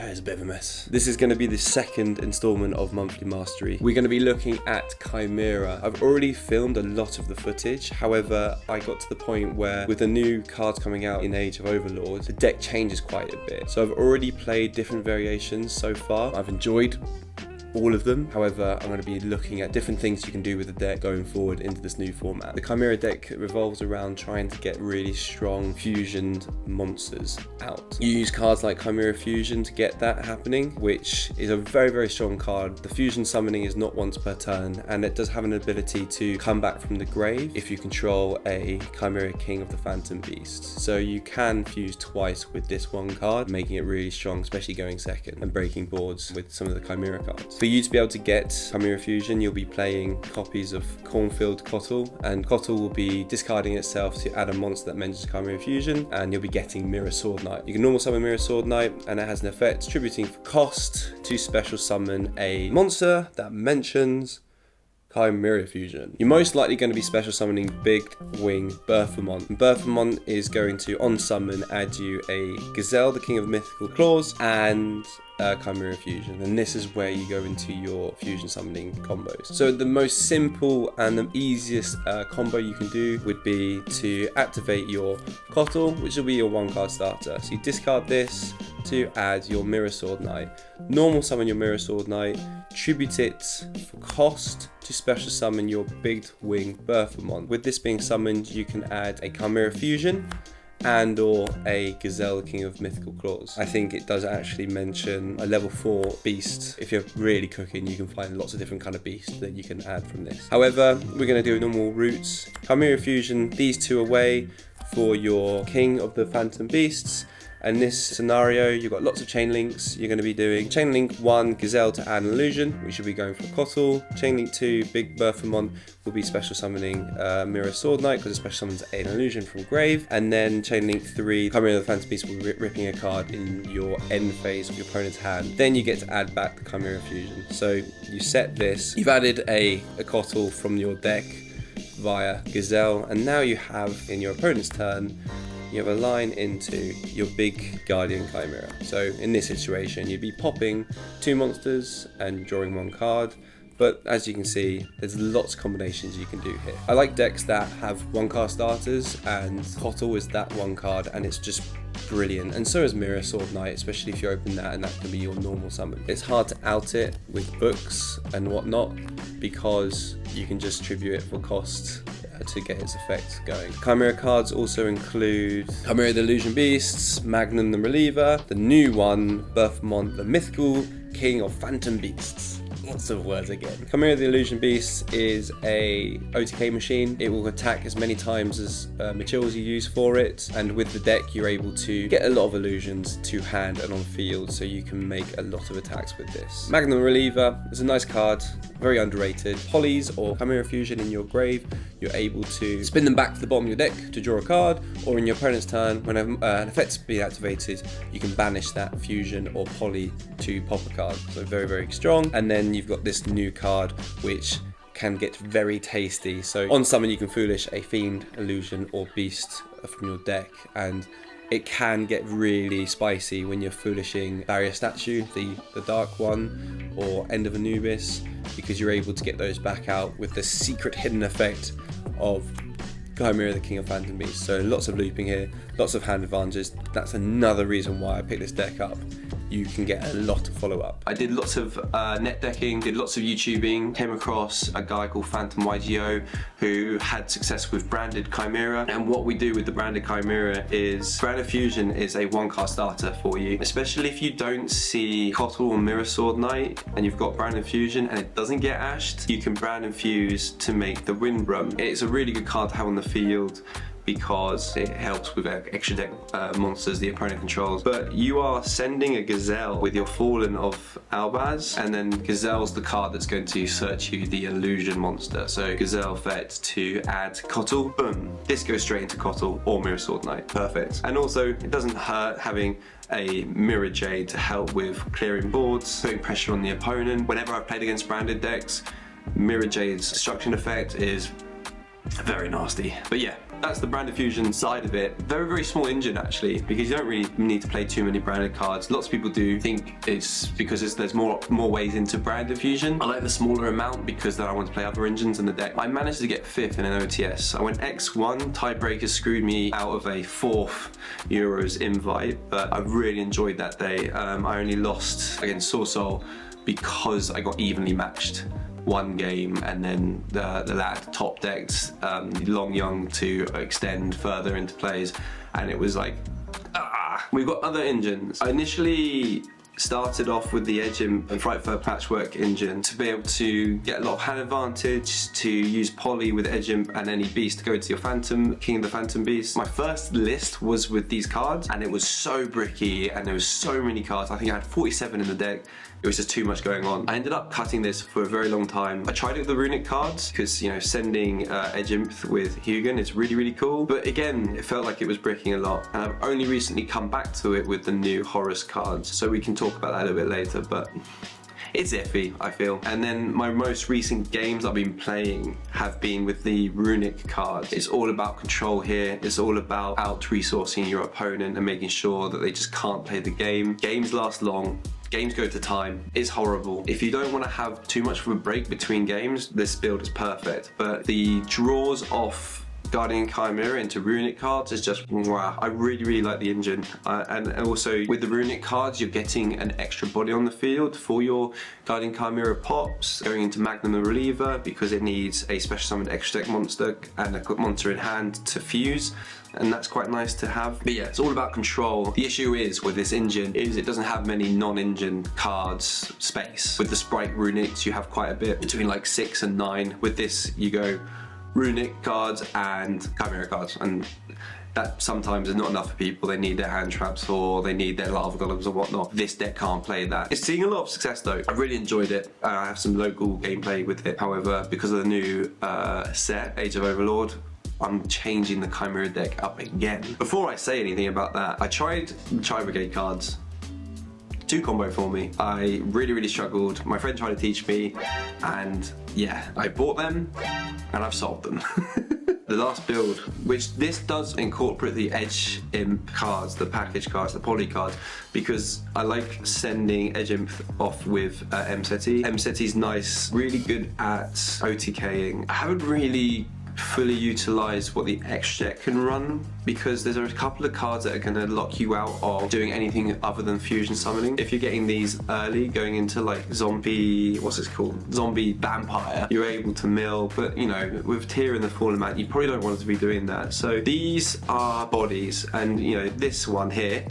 it's a bit of a mess. This is going to be the second installment of Monthly Mastery. We're going to be looking at Chimera. I've already filmed a lot of the footage. However, I got to the point where with the new cards coming out in Age of Overlord, the deck changes quite a bit. So I've already played different variations so far. I've enjoyed all of them. However, I'm going to be looking at different things you can do with the deck going forward into this new format. The Chimera deck revolves around trying to get really strong fusioned monsters out. You use cards like Chimera Fusion to get that happening, which is a very, very strong card. The fusion summoning is not once per turn, and it does have an ability to come back from the grave if you control a Chimera King of the Phantom Beast. So you can fuse twice with this one card, making it really strong, especially going second and breaking boards with some of the Chimera cards. For you to be able to get Chimera Fusion, you'll be playing copies of Cornfield Cottle, and Cottle will be discarding itself to add a monster that mentions Chimera Fusion, and you'll be getting Mirror Sword Knight. You can normal summon Mirror Sword Knight, and it has an effect distributing for cost to special summon a monster that mentions Chimera Fusion. You're most likely going to be special summoning Big Wing Berthamont. Berthamont is going to on summon add you a Gazelle, the King of Mythical Claws, and Chimera Fusion, and this is where you go into your fusion summoning combos. So the most simple and the easiest combo you can do would be to activate your Cottle, which will be your 1-card starter. So you discard this to add your Mirror Sword Knight. Normal summon your Mirror Sword Knight, tribute it for cost to special summon your Big Wing Berthamont. With this being summoned, you can add a Chimera Fusion and or a Gazelle, King of Mythical Claws. I think it does actually mention a level 4 beast. If you're really cooking, you can find lots of different kind of beasts that you can add from this. However, we're going to do normal routes. Chimera Fusion, these two away for your King of the Phantom Beasts. In this scenario, you've got lots of chain links. You're going to be doing chain link 1, Gazelle to add an illusion, which will be going for Cottle. Chain link 2, Big Berthamont will be special summoning Mirror Sword Knight because it special summons an illusion from grave. And then chain link 3, Chimera the Phantom Beast will be ripping a card in your end phase of your opponent's hand. Then you get to add back the Chimera Fusion. So you set this, you've added a Cottle from your deck via Gazelle, and now you have in your opponent's turn, you have a line into your big Guardian Chimera. So in this situation, you'd be popping 2 monsters and drawing 1 card. But as you can see, there's lots of combinations you can do here. I like decks that have 1-card starters, and Cottle is that 1 card, and it's just brilliant. And so is Mirror Sword Knight, especially if you open that and that can be your normal summon. It's hard to out it with books and whatnot because you can just tribute it for cost to get its effect going. Chimera cards also include Chimera the Illusion Beasts, Magnum the Reliever, the new one, Berthamont the Mythical King of Phantom Beasts. Lots of words again. Chimera the Illusion Beast is a OTK machine. It will attack as many times as materials you use for it, and with the deck you're able to get a lot of illusions to hand and on field, so you can make a lot of attacks with this. Magnum Reliever is a nice card, very underrated. Polys or Chimera Fusion in your grave, you're able to spin them back to the bottom of your deck to draw a card, or in your opponent's turn, when an effect's been activated, you can banish that fusion or poly to pop a card. So very, very strong. And then you've got this new card which can get very tasty. So on summon you can foolish a fiend, illusion or beast from your deck, and it can get really spicy when you're foolishing Barrier Statue, the dark one, or End of Anubis, because you're able to get those back out with the secret hidden effect of Chimera the King of Phantom Beasts. So lots of looping here, lots of hand advantages. That's another reason why I picked this deck up. You can get a lot of follow-up. I did lots of net decking, did lots of YouTubing, came across a guy called Phantom YGO who had success with branded Chimera, and what we do with the branded Chimera is Branded Fusion is a 1-card starter for you, especially if you don't see Cottle or Mirror Sword Knight and you've got Branded Fusion and it doesn't get ashed, you can brand and fuse to make the Windrum. It's a really good card to have on the field because it helps with extra deck monsters the opponent controls. But you are sending a Gazelle with your Fallen of Albaz, and then Gazelle's the card that's going to search you the illusion monster. So Gazelle effect to add Cottle, boom. This goes straight into Cottle or Mirror Sword Knight, perfect. And also it doesn't hurt having a Mirror Jade to help with clearing boards, putting pressure on the opponent. Whenever I've played against branded decks, Mirror Jade's destruction effect is very nasty. But yeah, that's the brand fusion side of it. Very, very small engine actually, because you don't really need to play too many branded cards. Lots of people do think it's because there's more ways into brand fusion. I like the smaller amount because then I want to play other engines in the deck. I managed to get 5th in an OTS. I went X1, tiebreaker screwed me out of a 4th Euros invite, but I really enjoyed that day. I only lost against Sorsol because I got evenly matched one game, and then the lad top decks Long Young to extend further into plays, and it was like, We've got other engines. I initially started off with the Edge and Frightfur Patchwork engine to be able to get a lot of hand advantage, to use Poly with Edge and any beast to go into your Phantom, King of the Phantom Beast. My first list was with these cards, and it was so bricky, and there was so many cards. I think I had 47 in the deck. It was just too much going on. I ended up cutting this for a very long time. I tried it with the runic cards because, you know, sending Edge Imp with Hugin is really, really cool. But again, it felt like it was bricking a lot. And I've only recently come back to it with the new Horus cards. So we can talk about that a little bit later, but it's iffy, I feel. And then my most recent games I've been playing have been with the runic cards. It's all about control here. It's all about out-resourcing your opponent and making sure that they just can't play the game. Games last long. Games go to time. It's horrible. If you don't want to have too much of a break between games, this build is perfect. But the draws off Guardian Chimera into runic cards is just wow. I really, really like the engine. And also with the runic cards, you're getting an extra body on the field for your Guardian Chimera pops, going into Magnum the Reliever because it needs a special summoned extra deck monster and a monster in hand to fuse. And that's quite nice to have. But yeah, it's all about control. The issue is with this engine is it doesn't have many non-engine cards space. With the Sprite runics, you have quite a bit, between like 6 and 9. With this, you go runic cards and Chimera cards, and that sometimes is not enough for people. They need their hand traps or they need their lava golems or whatnot. This deck can't play that. It's seeing a lot of success though. I really enjoyed it. I have some local gameplay with it. However, because of the new set, Age of Overlord, I'm changing the Chimera deck up again. Before I say anything about that, I tried the Tri Brigade cards. 2 combo for me. I really, really struggled. My friend tried to teach me, and yeah, I bought them and I've sold them. The last build, which this does incorporate the Edge Imp cards, the package cards, the poly cards, because I like sending Edge Imp off with MSETI. MSETI's nice, really good at OTKing. I haven't really fully utilize what the X deck can run, because there's a couple of cards that are going to lock you out of doing anything other than fusion summoning. If you're getting these early, going into like zombie, what's it called? Zombie vampire, you're able to mill, but you know, with Tear in the Fallen Man, you probably don't want to be doing that. So these are bodies, and you know, this one here,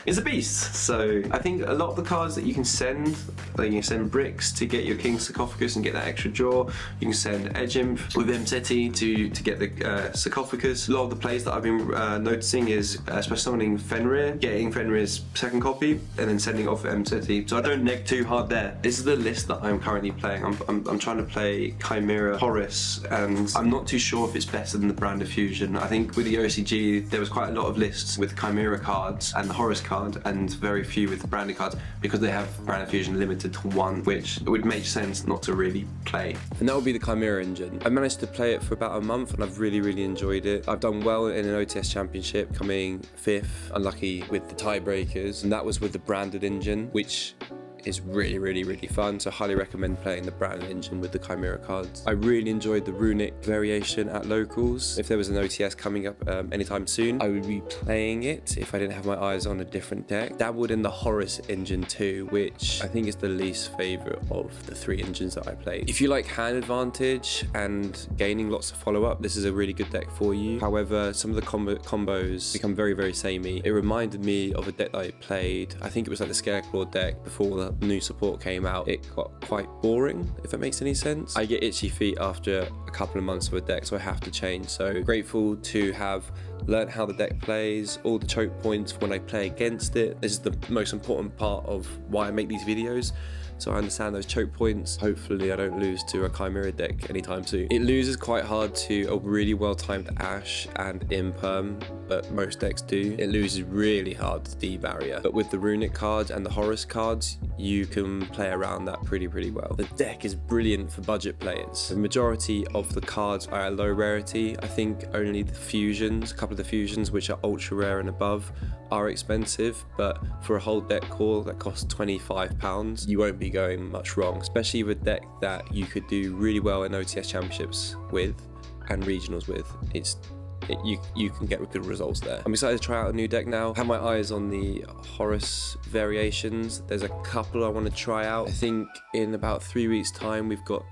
is a beast. So I think a lot of the cards that you can send, like you can send bricks to get your King Sarcophagus and get that extra draw. You can send Edge Imp with MSETI to get the Sarcophagus. A lot of the plays that I've been noticing is especially summoning Fenrir, getting Fenrir's second copy, and then sending off MSETI. So I don't neg too hard there. This is the list that I'm currently playing. I'm trying to play Chimera Horus, and I'm not too sure if it's better than the Brand of Fusion. I think with the OCG there was quite a lot of lists with Chimera cards and the Horus card, and very few with the branded cards, because they have Brand of Fusion limited to 1, which it would make sense not to really play. And that would be the Chimera engine. I managed to play it for about a month and I've really, really enjoyed it. I've done well in an OTS championship, coming 5th, unlucky with the tiebreakers, and that was with the branded engine, which is really, really, really fun. So I highly recommend playing the branded engine with the Chimera cards. I really enjoyed the runic variation at locals. If there was an OTS coming up anytime soon, I would be playing it if I didn't have my eyes on a different deck. Dabbled in the Horus engine too, which I think is the least favorite of the 3 engines that I played. If you like hand advantage and gaining lots of follow-up, this is a really good deck for you. However, some of the combos become very, very samey. It reminded me of a deck that I played. I think it was like the Scareclaw deck before the new support came out. It got quite boring, if that makes any sense. I get itchy feet after a couple of months of a deck, so I have to change. So grateful to have learned how the deck plays, all the choke points when I play against it. This is the most important part of why I make these videos, so I understand those choke points. Hopefully I don't lose to a Chimera deck anytime soon. It loses quite hard to a really well timed Ash and Imperm, but most decks do. It loses really hard to D-Barrier, but with the Runic cards and the Horus cards, you can play around that pretty well. The deck is brilliant for budget players. The majority of the cards are at low rarity. I think only the fusions, a couple of the fusions which are ultra rare and above, are expensive, but for a whole deck core that costs £25, you won't be going much wrong, especially with a deck that you could do really well in OTS championships with and regionals with. You can get good results there. I'm excited to try out a new deck now. I have my eyes on the Horus variations. There's a couple I want to try out. I think in about 3 weeks time we've got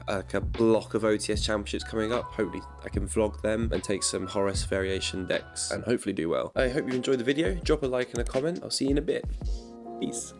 like a block of OTS championships coming up. Hopefully I can vlog them and take some Horus variation decks and hopefully do well. I hope you enjoyed the video. Drop a like and a comment. I'll see you in a bit. Peace.